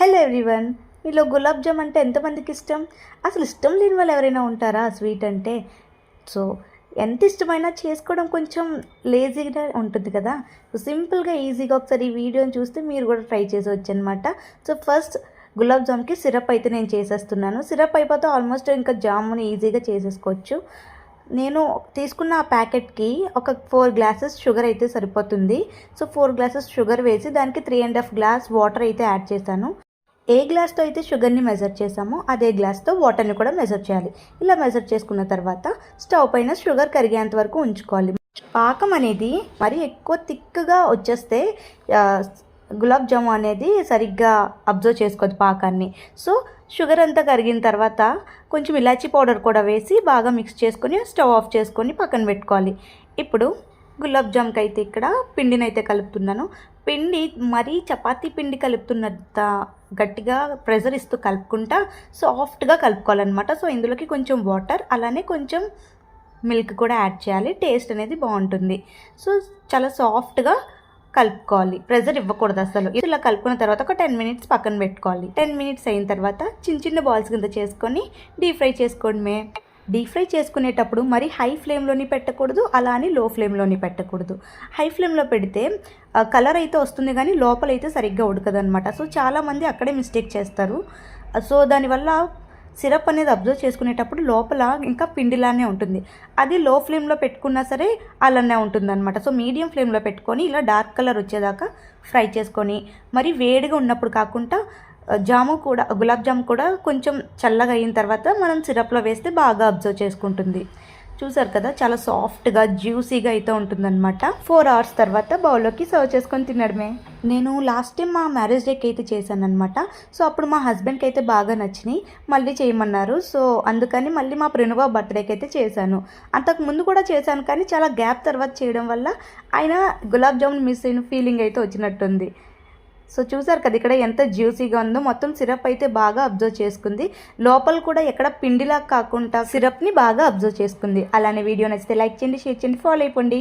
Hello everyone, మీలో గులాబ్ జామ్ అంటే ఎంతమందికి ఇష్టం? అసలు ఇష్టం లేని వాళ్ళు ఎవరైనా ఉంటారా స్వీట్ అంటే? సో ఎంత ఇష్టమైనా చేసుకోవడం కొంచెం లేజీగా ఉంటుంది కదా. సో సింపుల్గా ఈజీగా ఒకసారి ఈ వీడియోని చూస్తే మీరు కూడా ట్రై చేసేవచ్చు అనమాట. సో ఫస్ట్ గులాబ్ జామ్కి సిరప్ అయితే నేను చేసేస్తున్నాను. సిరప్ అయిపోతే ఆల్మోస్ట్ ఇంకా జాముని ఈజీగా చేసేసుకోవచ్చు. నేను తీసుకున్న ఆ ప్యాకెట్కి ఒక 4 గ్లాసెస్ షుగర్ అయితే సరిపోతుంది. సో 4 గ్లాసెస్ షుగర్ వేసి దానికి 3.5 గ్లాస్ వాటర్ అయితే యాడ్ చేశాను. ఏ గ్లాస్తో అయితే షుగర్ని మెజర్ చేసామో అదే గ్లాస్తో వాటర్ని కూడా మెజర్ చేయాలి. ఇలా మెజర్ చేసుకున్న తర్వాత స్టవ్ పైన షుగర్ కరిగేంత వరకు ఉంచుకోవాలి. పాకం అనేది మరి ఎక్కువ థిక్గా వచ్చేస్తే గులాబ్ జాము అనేది సరిగ్గా అబ్జర్వ్ చేసుకోదు పాకాన్ని. సో షుగర్ అంతా కరిగిన తర్వాత కొంచెం ఇలాచీ పౌడర్ కూడా వేసి బాగా మిక్స్ చేసుకొని స్టవ్ ఆఫ్ చేసుకొని పక్కన పెట్టుకోవాలి. ఇప్పుడు గులాబ్ జామ్కి అయితే ఇక్కడ పిండిని అయితే కలుపుతున్నాను. పిండి మరీ చపాతీ పిండి కలుపుతున్నంత గట్టిగా ప్రెజర్ ఇస్తూ కలుపుకుంటా సాఫ్ట్గా కలుపుకోవాలన్నమాట. సో ఇందులోకి కొంచెం వాటర్ అలానే కొంచెం మిల్క్ కూడా యాడ్ చేయాలి. టేస్ట్ అనేది బాగుంటుంది. సో చాలా సాఫ్ట్గా కలుపుకోవాలి, ప్రెజర్ ఇవ్వకూడదు అసలు. ఇలా కలుపుకున్న తర్వాత ఒక 10 మినిట్స్ పక్కన పెట్టుకోవాలి. 10 మినిట్స్ అయిన తర్వాత చిన్న చిన్న బాల్స్ కింద చేసుకొని డీప్ ఫ్రై చేసుకోవడమే. డీప్ ఫ్రై చేసుకునేటప్పుడు మరి హై ఫ్లేమ్లోని పెట్టకూడదు, అలా అని లో ఫ్లేమ్లోని పెట్టకూడదు. హై ఫ్లేమ్లో పెడితే కలర్ అయితే వస్తుంది కానీ లోపలైతే సరిగ్గా ఉడకదనమాట. సో చాలామంది అక్కడే మిస్టేక్ చేస్తారు. సో దానివల్ల సిరప్ అనేది అబ్జర్వ్ చేసుకునేటప్పుడు లోపల ఇంకా పిండిలానే ఉంటుంది. అది లో ఫ్లేమ్లో పెట్టుకున్నా సరే అలానే ఉంటుందన్నమాట. సో మీడియం ఫ్లేమ్లో పెట్టుకొని ఇలా డార్క్ కలర్ వచ్చేదాకా ఫ్రై చేసుకొని, మరి వేడిగా ఉన్నప్పుడు కాకుండా గులాబ్ జాము కూడా కొంచెం చల్లగా అయిన తర్వాత మనం సిరప్లో వేస్తే బాగా అబ్జర్వ్ చేసుకుంటుంది. చూసారు కదా, చాలా సాఫ్ట్గా జ్యూసీగా అయితే ఉంటుందన్నమాట. 4 అవర్స్ తర్వాత బౌల్లోకి సర్వ్ చేసుకొని తినడమే. నేను లాస్ట్ టైం మా మ్యారేజ్ డేకి అయితే చేశాను అనమాట. సో అప్పుడు మా హస్బెండ్కి అయితే బాగా నచ్చినాయి, మళ్ళీ చేయమన్నారు. సో అందుకని మళ్ళీ మా ప్రణవ బర్త్డేకి అయితే చేశాను. అంతకు ముందు కూడా చేశాను కానీ చాలా గ్యాప్ తర్వాత చేయడం వల్ల ఆయన గులాబ్ జామున్ మిస్ అయిన ఫీలింగ్ అయితే వచ్చినట్టుంది. సో చూసారు కదా ఇక్కడ ఎంత జ్యూసీగా ఉందో. మొత్తం సిరప్ అయితే బాగా అబ్జర్వ్ చేసుకుంది. లోపల కూడా ఎక్కడ పిండిలా కాకుండా సిరప్ని బాగా అబ్జర్వ్ చేసుకుంది. అలానే వీడియో నచ్చితే లైక్ చేయండి, షేర్ చేయండి, ఫాలో అయిపోండి.